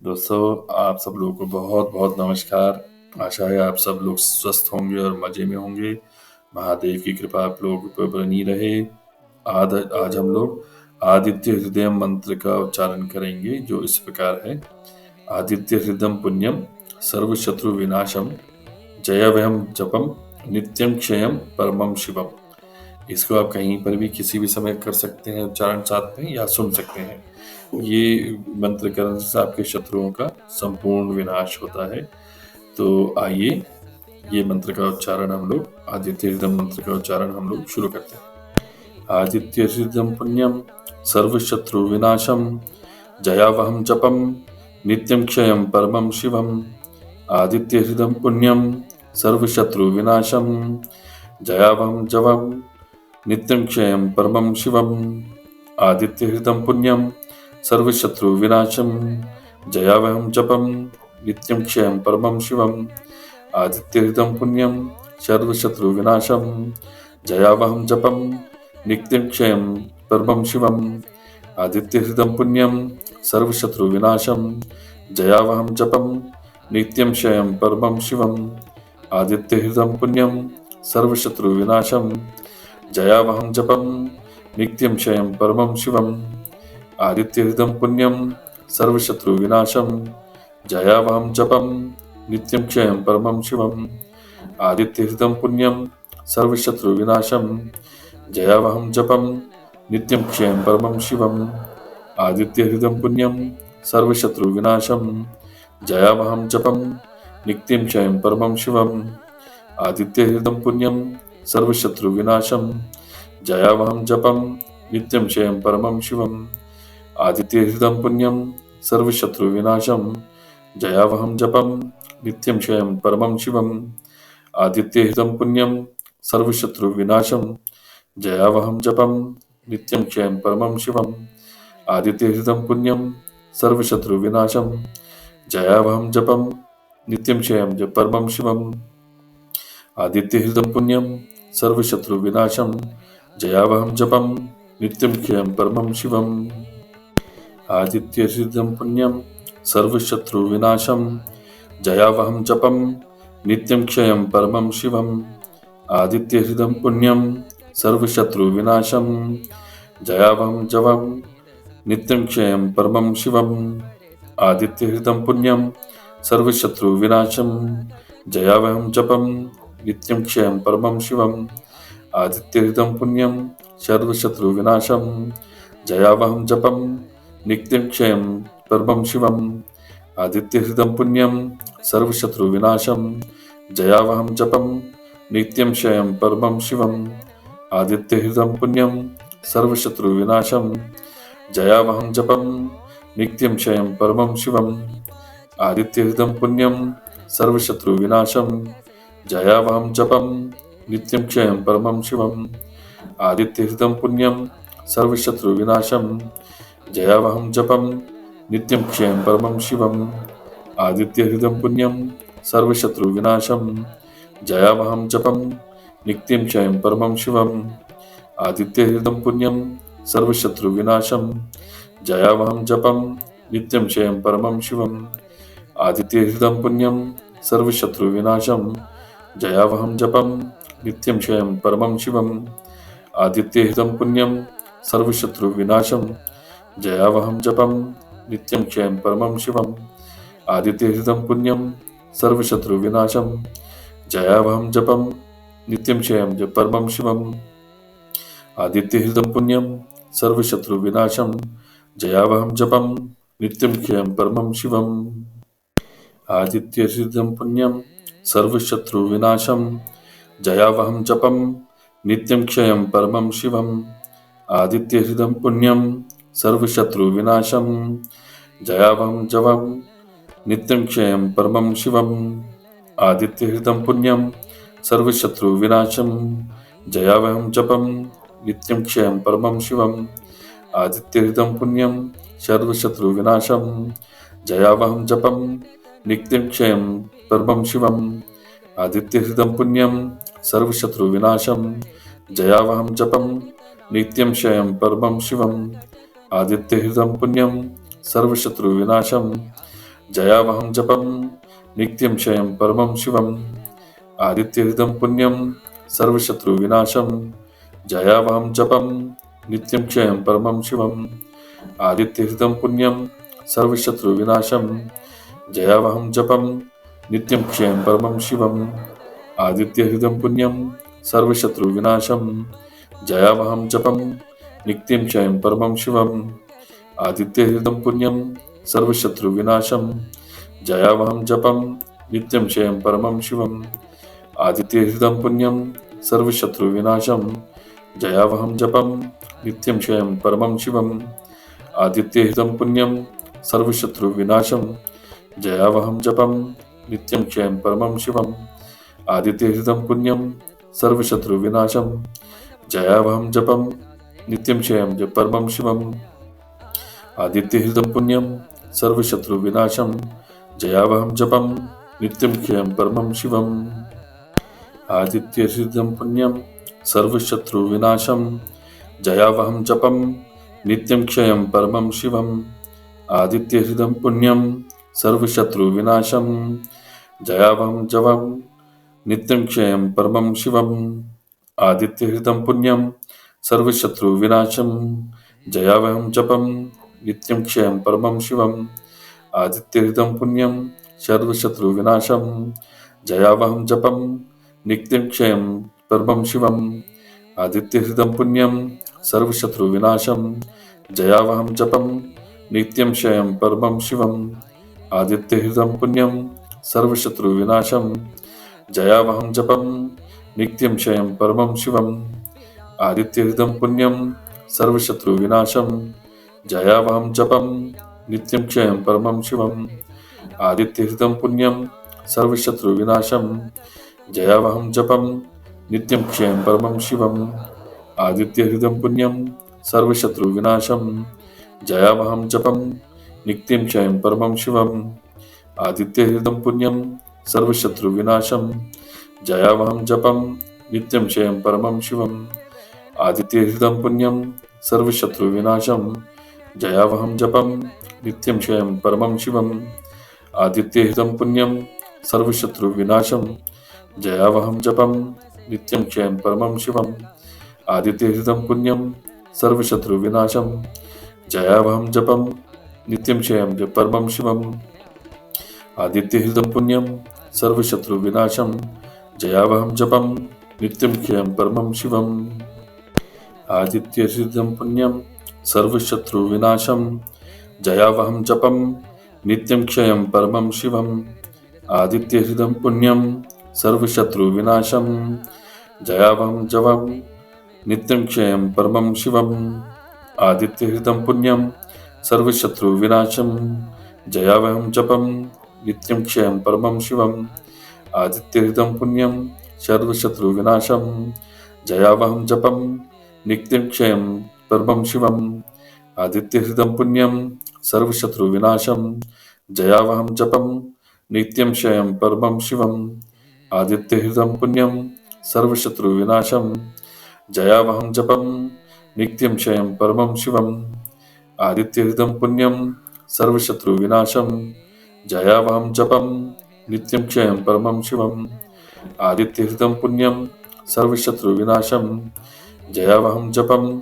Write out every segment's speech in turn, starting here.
दोस्तों, आप सब लोगों को बहुत बहुत नमस्कार। आशा है आप सब लोग स्वस्थ होंगे और मज़े में होंगे। महादेव की कृपा आप लोगों पर बनी रहे। आज हम लोग आदित्य हृदय मंत्र का उच्चारण करेंगे, जो इस प्रकार है। आदित्य हृदयम पुण्यम सर्वशत्रु विनाशम जयवहम जपम नित्यम क्षयम परमम शिवम। इसको आप कहीं पर भी किसी भी समय कर सकते हैं उच्चारण साथ में, या सुन सकते हैं। ये मंत्र करने से आपके शत्रुओं का संपूर्ण विनाश होता है। तो आइए, ये मंत्र का उच्चारण हम लोग आदित्य हृदय मंत्र का उच्चारण हम लोग शुरू करते हैं। आदित्य हृदय पुण्यम सर्वशत्रु विनाशम जयावहम जपम नित्यम क्षयम परमम शिवम। आदित्य हृदय पुण्यम सर्वशत्रु विनाशम जयावहम जपम नित्यं क्षयं परमं शिवम्। आदित्य हृदं पुण्यं सर्वशत्रु विनाशं जयावहं जपं नित्यं क्षयं परमं शिवम्। आदित्य हृदं पुण्यं सर्वशत्रु विनाशं जयावहं जपं नित्यं क्षयं परमं शिवम्। आदित्य हृदं पुण्यं सर्वशत्रु विनाशं जयावहं जपं नित्यं क्षयं परमं शिवम्। आदित्य हृदं पुण्यं सर्वशत्रु विनाशं जयावहं जपं नित्यं क्षयं परमं शिवम्। आदित्य हृदं पुण्यं सर्वशत्रु विनाशं जयावहं जपं नित्यं क्षयं परमं शिवम्। आदित्य हृदं पुण्यं सर्वशत्रु विनाशं जयावहं जपं नित्यं क्षयं परमं शिवम्। आदित्य हृदं पुण्यं सर्वशत्रु विनाशं जयावहं जपं नित्यं क्षयं परमं शिवम्। आदित्य हृदं पुण्यं सर्वशत्रु विनाशं जयावहं जपं नित्यं क्षयं परमं शिवम्। आदित्य हृदं पुण्यं सर्वशत्रु विनाशं जयावहं जपं नित्यं क्षयं परमं शिवम्। आदित्य हृदं पुण्यं सर्वशत्रु विनाशं जयावहं जपं नित्यं क्षयं परमं शिवम्। आदित्य हृदं पुण्यं सर्वशत्रु विनाशं जयावहं जपं नित्यं क्षयं परमं शिवम्। आदित्य हृदं पुण्यं सर्वशत्रु विनाशं जयावहं जपं नित्यं क्षयं परमं शिवम्। आदित्य हृदं पुण्यं सर्वशत्रु विनाशं जयावहं जपं नित्यं क्षयं परमं शिवम्। आदित्य हृदं पुण्यं सर्वशत्रु विनाशं जयावहं जपं नित्यं क्षयं परमं शिवम्। आदित्य हृदं पुण्यं सर्वशत्रु विनाशं जयावहं जपं नित्यं क्षयं परमं शिवम्। आदित्य हृदं पुण्यं सर्वशत्रु विनाशं जयावहं जपं नित्यं क्षयं परमं शिवम्। आदित्य हृदं पुण्यं सर्वशत्रु विनाशं जयावहं जपं नित्यं क्षयं परमं शिवम्। आदित्य हृदं पुण्यं सर्वशत्रु विनाशं जयावहं जपं नित्यं क्षयं परमं शिवम्। आदित्य हृदं पुण्यं सर्वशत्रु विनाशं जयावहं जपं नित्यं क्षयं परमं शिवम्। आदित्य हृदं पुण्यं सर्वशत्रु विनाशं जयावहं जपं नित्यं क्षयं परमं शिवम्। आदित्य हृदं पुण्यं सर्वशत्रु विनाशं जयावहं जपं नित्यं क्षयं परमं शिवम्। आदित्य हृदं पुण्यं सर्वशत्रु विनाशं जयावहं जपं नित्यं क्षयं परमं शिवम्। आदित्य हृदं पुण्यं सर्वशत्रु विनाशं जयावहं जपं नित्यं क्षयं परमं शिवम्। आदित्य हृदं पुण्यं सर्वशत्रु विनाशं जयावहं जपं नित्यं क्षयं परमं शिवम्। आदित्य हृदं पुण्यं सर्वशत्रु विनाशं जयावहं जपं नित्यं क्षयं परमं शिवम्। आदित्य हृदं पुण्यं सर्वशत्रु विनाशं जयावहं जपं नित्यं क्षयं परमं शिवम्। आदित्य हृदं पुण्यं सर्वशत्रु विनाशं जयावहं जपं नित्यं क्षयं परमं शिवम्। आदित्य हृदं पुण्यं सर्वशत्रु विनाशं जयावहं जपं नित्यं क्षयं परमं शिवम्। आदित्य हृदं पुण्यं सर्वशत्रु विनाशं जयावहं जपं नित्यं क्षयं परमं शिवम्। आदित्य हृदं पुण्यं सर्वशत्रु विनाशं जयावहं जपं नित्यं क्षयं परमं शिवम्। आदित्य हृदं पुण्यं सर्वशत्रु विनाशं जयावहं जपं नित्यं क्षयं परमं शिवम्। आदित्य हृदं पुण्यं सर्वशत्रु विनाशं जयावहं जपं नित्यं क्षयं परमं शिवम् आदित्यहृदं पुण्यं सर्वशत्रुविनाशं जयावहं जपं नित्यं क्षयं परमं शिवम् आदित्यहृदं पुण्यं सर्वशत्रुविनाशं जयावहं जपं नित्यं क्षयं परमं शिवम् आदित्यहृदं पुण्यं सर्वशत्रुविनाशं जयावहं जपं नित्यं क्षयं परमं शिवम् आदित्यहृदं पुण्यं सर्वशत्रुविनाशं जयावहं जपं नित्यं क्षयं परमं शिवम् आदित्यहृदं पुण्यं सर्वशत्रुविनाशं जयावहं जपं नित्यं क्षयं परमं शिवम् आदित्यहृदं पुण्यं सर्वशत्रुविनाशं जयावहं जपं नित्यं क्षयं परमं शिवम् आदित्यहृदं पुण्यं सर्वशत्रुविनाशं जयावहं जपं नित्यं क्षयं परमं शिवम् आदित्यहृदं पुण्यं सर्वशत्रुविनाशं जयावहं जपं नित्यं क्षयं परमं शिवम् आदित्यहृदं पुण्यं सर्वशत्रुविनाशं जयावहं जपं नित्यं क्षयं परमं शिवम् आदित्यहृदं पुण्यं सर्वशत्रुविनाशं जयावहं जपं नित्यं क्षयं परमं शिवम् आदित्यहृदं पुण्यं सर्वशत्रुविनाशं जयावहं जपं नित्यं क्षयं परमं शिवम् आदित्यहृदं पुण्यं सर्वशत्रुविनाशं जयावहं जपं नित्यं क्षयं परमं शिवम् आदित्यहृदं पुण्यं सर्वशत्रुविनाशं जयावहं जपं नित्यं क्षयं परमं शिवम् आदित्यहृदं पुण्यं सर्वशत्रुविनाशं जयावहं जपं नित्यं क्षयं परमं शिवम् आदित्यहृदं पुण्यं सर्वशत्रुविनाशं जयावहं जपं नित्यं क्षयं परमं शिवम् आदित्यहृदं पुण्यं सर्वशत्रुविनाशं जयावहं जपं नित्यं क्षयं परमं शिवम् आदित्यहृदं पुण्यं सर्वशत्रुविनाशं जयावहं जपं नित्यं क्षयं परमं शिवम् आदित्यहृदं पुण्यं सर्वशत्रुविनाशं जयावहं जपं नित्यं क्षयं परमं शिवम् आदित्यहृदं पुण्यं सर्वशत्रुविनाशं जयावहं जपं नित्यं क्षयं परमं शिवम् आदित्यहृदं पुण्यं सर्वशत्रुविनाशं जयावहं जपं नित्यं क्षयं परमं शिवम् आदित्यहृदं पुण्यं सर्वशत्रुविनाशं जयावहं जपं नित्यं क्षयं परमं शिवम् आदित्यहृदं पुण्यं सर्वशत्रुविनाशं जयावहं जपं नित्यं क्षयं परमं शिवम् आदित्यहृदं पुण्यं सर्वशत्रुविनाशं जयावहं जपं नित्यं क्षयं परमं शिवम् आदित्यहृदं पुण्यं सर्वशत्रुविनाशं जयावहं जपं नित्यं क्षयं परमं शिवम् आदित्यहृदं पुण्यं सर्वशत्रुविनाशं जयावहं जपं नित्यं क्षयं परमं शिवम् आदित्यहृदं पुण्यं सर्वशत्रुविनाशं जयावहं जपं नित्यं क्षयं परमं शिवम् आदित्यहृदं पुण्यं सर्वशत्रुविनाशं जयावहं जपं नित्यं क्षयं परमं शिवम् आदित्यहृदं पुण्यं सर्वशत्रुविनाशं जयावहं जपं नित्यं क्षयं परमं शिवम् आदित्यहृदं पुण्यं सर्वशत्रुविनाशं जयावहं जपं नित्यं क्षयं परमं शिवम् आदित्यहृदं पुण्यं सर्वशत्रुविनाशं जयावहं जपं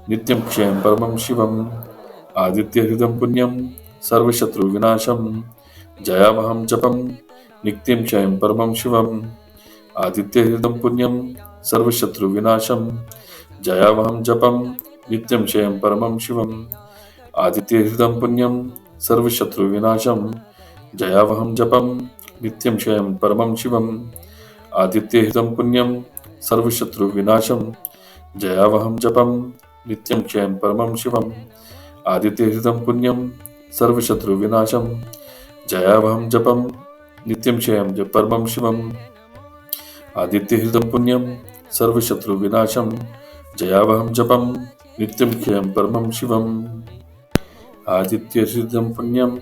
नित्यं क्षयं परमं शिवम् आदित्यहृदं पुण्यं सर्वशत्रुविनाशं जयावहं जपं नित्यं क्षयं परमं शिवम् आदित्यहृदं पुण्यं सर्वशत्रुविनाशं जयावहं जपं नित्यं क्षयं परमं शिवम् आदित्यहृदं पुण्यं सर्वशत्रुविनाशं जयावहं जपं नित्यं क्षयं परमं शिवम् आदित्यहृदं पुण्यं सर्वशत्रुविनाशं जयावहं जपं नित्यं क्षयं परमं शिवम् आदित्यहृदं पुण्यं सर्वशत्रुविनाशं जयावहं जपं नित्यं क्षयं परमं शिवम् आदित्यहृदं पुण्यं सर्वशत्रुविनाशं जयावहं जपं नित्यं क्षयं परमं शिवम् आदित्यहृदं पुण्यं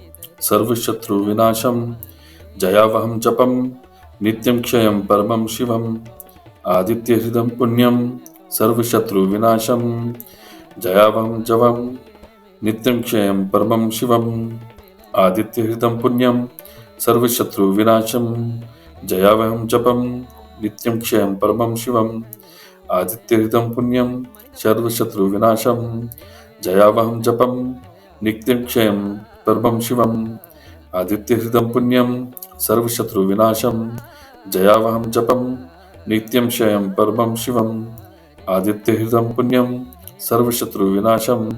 सर्वशत्रुविनाशं जयावहं जपं नित्यं क्षयं परमं शिवम् आदित्यहृदं पुण्यं सर्वशत्रुविनाशं जयावहं जपं नित्यं क्षयं परमं शिवम् आदित्यहृतं पुण्यं सर्वशत्रुविनाशं जयावहं जपं नित्यं क्षयं परमं शिवम् आदित्यहृतं पुण्यं सर्वशत्रुविनाशं जयावहं जपं नित्यं क्षयं परमं शिवम् आदित्यहृतं पुण्यं सर्वशत्रुविनाशं जयावहं जपं नित्यं क्षयं परमं शिवम् आदित्यहृतं पुण्यं सर्वशत्रुविनाशं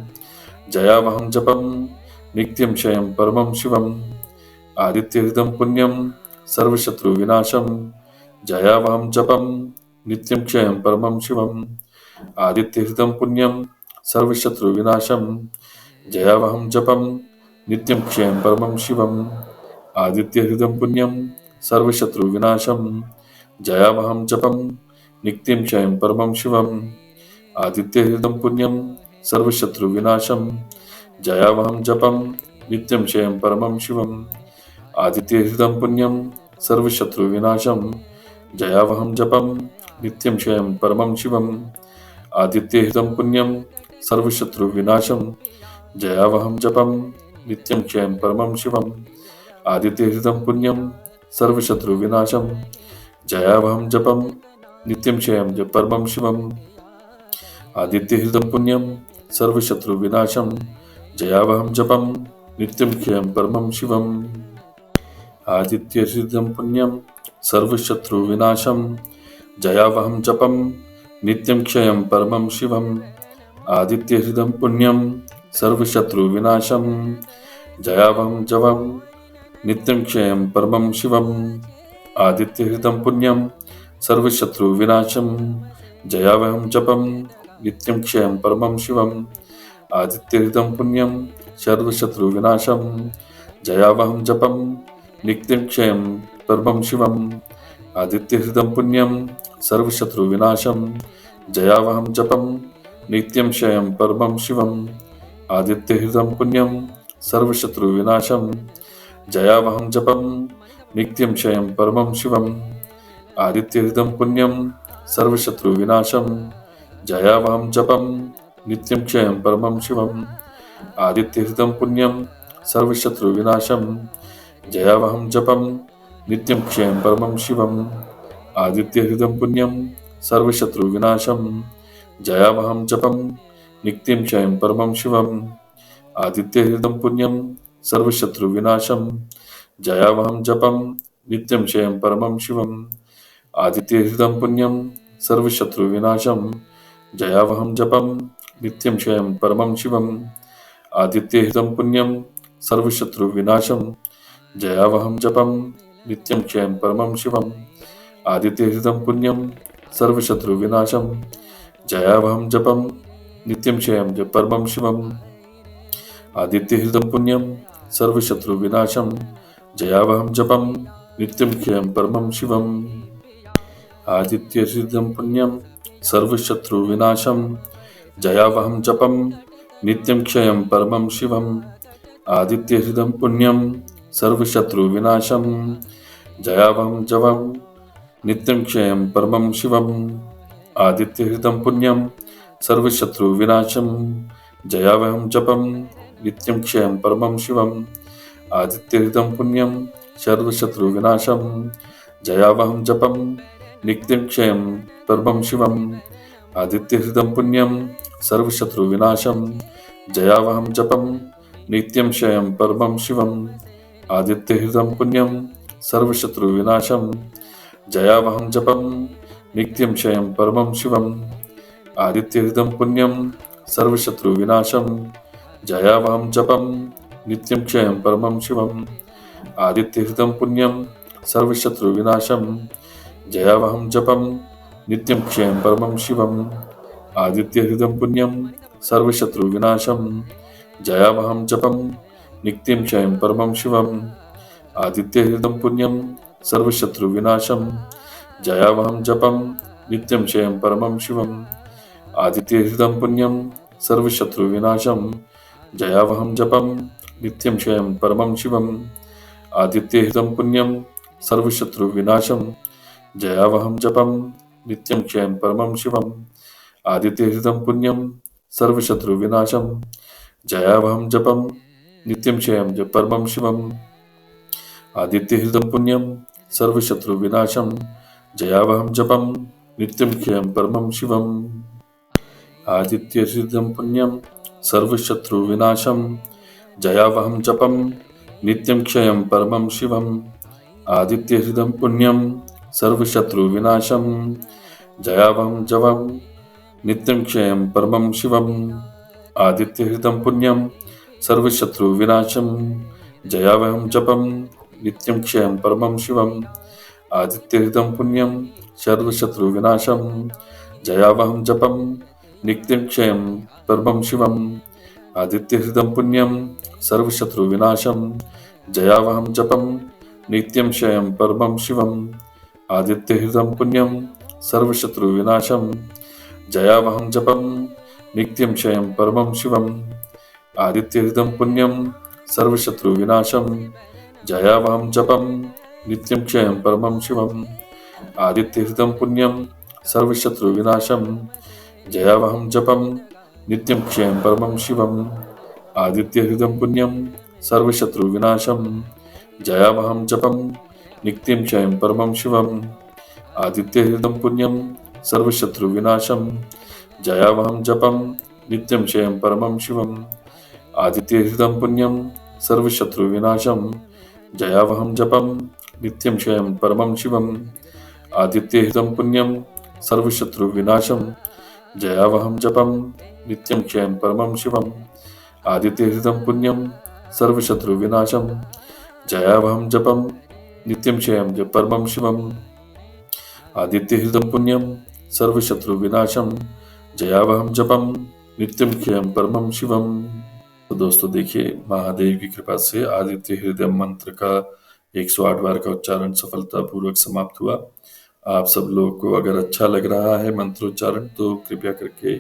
जयावहं जपं नित्यं क्षयं परमं शिवम् आदित्यहृतं पुण्यं सर्वशत्रुविनाशं जयावहं जपं नित्यं क्षयं परमं शिवम् आदित्यहृतं पुण्यं सर्वशत्रुविनाशं जयावहं जपं नित्यं क्षयं परमं शिवम् आदित्यहृतं पुण्यं सर्वशत्रुविनाशं जयावहं जपं नित्यं क्षयं परमं शिवम् आदित्यहृतं पुण्यं सर्वशत्रुविनाशं जयावहं जपं नित्यं क्षयं परमं शिवम् आदित्यहृतं पुण्यं सर्वशत्रुविनाशं जयावहं जपं नित्यं क्षयं परमं शिवम् आदित्यहृतं पुण्यं सर्वशत्रुविनाशं जयावहं जपं नित्यं क्षयं परमं शिवम् आदित्यहृतं पुण्यं सर्वशत्रुविनाशं जयावहं जपं नित्यं क्षयं परमं शिवम् आदित्यहृतं पुण्यं सर्वशत्रुविनाशं जयावहं जपं नित्यं क्षयं परमं शिवम् आदित्यहृतं पुण्यं सर्वशत्रुविनाशं जयावहं जपं नित्यं क्षयं परमं शिवम् आदित्यहृतं पुण्यं सर्वशत्रुविनाशं जयावहं जपं नित्यं क्षयं परमं शिवम् आदित्यहृतं पुण्यं सर्वशत्रुविनाशं जयावहं जपं नित्यं क्षयं परमं शिवम् आदित्यहृतं पुण्यं सर्वशत्रुविनाशं जयावहं जपं नित्यं क्षयं परमं शिवम् आदित्यहृतं पुण्यं सर्वशत्रुविनाशं जयावहं जपं नित्यं क्षयं परमं शिवम् आदित्यहृतं पुण्यं सर्वशत्रुविनाशं जयावहं जपं नित्यं क्षयं परमं शिवम् आदित्यहृतं पुण्यं सर्वशत्रुविनाशं जयावहं जपं नित्यं क्षयं परमं शिवम् आदित्यहृतं पुण्यं सर्वशत्रुविनाशं जयावहं जपं नित्यं क्षयं परमं शिवम् आदित्यहृतं पुण्यं सर्वशत्रुविनाशं जयावहं जपं नित्यं क्षयं परमं शिवम् आदित्यहृतं पुण्यं सर्वशत्रुविनाशं जयावहं जपं नित्यं क्षयं परमं शिवम् आदित्यहृतं पुण्यं सर्वशत्रुविनाशं जयावहं जपं नित्यं क्षयं परमं शिवम् आदित्यहृतं पुण्यं सर्वशत्रुविनाशं जयावहं जपं नित्यं क्षयं परमं शिवम् आदित्यहृतं पुण्यं सर्वशत्रुविनाशं जयावहं जपं नित्यं क्षयं परमं शिवम् आदित्यहृतं पुण्यं सर्वशत्रुविनाशं जयावहं जपं नित्यं क्षयं परमं शिवम् आदित्यहृतं पुण्यं सर्वशत्रुविनाशं जयावहं जपं नित्यं क्षयं परमं शिवम् आदित्यहृतं पुण्यं सर्वशत्रुविनाशं जयावहं जपं नित्यं क्षयं परमं शिवम् आदित्यहृतं पुण्यं सर्वशत्रुविनाशं जयावहं जपं नित्यं क्षयं परमं शिवम् आदित्यहृतं पुण्यं सर्वशत्रुविनाशं जयावहं जपं नित्यं क्षयं परमं शिवम् आदित्यहृतं पुण्यं सर्वशत्रुविनाशं जयावहं जपं नित्यं क्षयं परमं शिवम् आदित्यहृतं पुण्यं सर्वशत्रुविनाशं जयावहं जपं नित्यं क्षयं परमं शिवम् आदित्यहृतं पुण्यं सर्वशत्रुविनाशं जयावहं जपं नित्यं क्षयं परमं शिवम् आदित्यहृतं पुण्यं सर्वशत्रुविनाशं जयावहं जपं नित्यं क्षयं परमं शिवम् आदित्यहृतं पुण्यं सर्वशत्रुविनाशं जयावहं जपं नित्यं क्षयं परमं शिवम् आदित्यहृतं पुण्यं सर्वशत्रुविनाशं जयावहं जपं नित्यं क्षयं परमं शिवम् आदित्यहृतं पुण्यं सर्वशत्रुविनाशं जयावहं जपं नित्यं क्षयं परमं शिवम् आदित्यहृतं पुण्यं सर्वशत्रुविनाशं जयावहं जपं नित्यं क्षयं परमं शिवम् आदित्यहृतं पुण्यं सर्वशत्रुविनाशं जयावहं जपं नित्यं क्षयं च परमं शिवम्। आदित्यहृदं पुण्यं सर्वशत्रुविनाशं जयावहं जपं नित्यं क्षयं परमं शिवम्। आदित्यहृदं पुण्यं सर्वशत्रुविनाशं जयावहं जपं नित्यं क्षयं परमं शिवम्। आदित्यहृदं पुण्यं सर्वशत्रुविनाशं जयावहं जपं नित्यं क्षयं परमं शिवम्। आदित्यहृदं पुण्यं सर्वशत्रुविनाशं जयावहं जपं नित्यं क्षयं परमं शिवम्। आदित्यहृदं पुण्यं सर्वशत्रुविनाशं जयावहं जपं नित्यं क्षयं परमं शिवम्। आदित्यहृदं पुण्यं सर्वशत्रुविनाशं जयावहं जपं नित्यं क्षयं परमं शिवम्। आदित्यहृदं पुण्यं सर्वशत्रुविनाशं जयावहं जपं नित्यं क्षयं परमं शिवम्। आदित्यहृदं पुण्यं सर्वशत्रुविनाशं जयावहं जपं नित्यं क्षयं परमं शिवम्। आदित्यहृदं पुण्यं सर्वशत्रुविनाशं जयावहं जपं नित्यं क्षयं परमं शिवम्। आदित्यहृदं पुण्यं सर्वशत्रुविनाशं जयावहं जपं नित्यं क्षयं परमं शिवम्। आदित्यहृदं पुण्यं सर्वशत्रुविनाशं जयावहं जपं नित्यं क्षयं परमं शिवम्। आदित्यहृदं पुण्यं सर्वशत्रुविनाशं जयावहं जपं नित्यं क्षयं परमं शिवम्। आदित्यहृदं पुण्यं सर्वशत्रुविनाशं जयावहं जपं नित्यं क्षयं परमं शिवम्। आदित्यहृदं पुण्यं सर्वशत्रुविनाशं जयावहं जपं नित्यं क्षयं परमं शिवम्। आदित्यहृदं पुण्यं सर्वशत्रुविनाशं जयावहं जपं नित्यं क्षयं परमं शिवम्। तो दोस्तों देखिए, महादेव की कृपा से आदित्य हृदय मंत्र का 108 बार का उच्चारण सफलतापूर्वक समाप्त हुआ। आप सब लोगों को अगर अच्छा लग रहा है मंत्रोच्चारण तो कृपया करके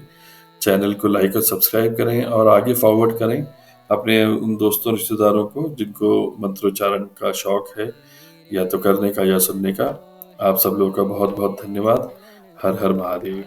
चैनल को लाइक और सब्सक्राइब करें और आगे फॉरवर्ड करें अपने उन दोस्तों रिश्तेदारों को जिनको मंत्रोच्चारण का शौक है, या तो करने का या सुनने का। आप सब लोगों का बहुत बहुत धन्यवाद। हर हर महादेव।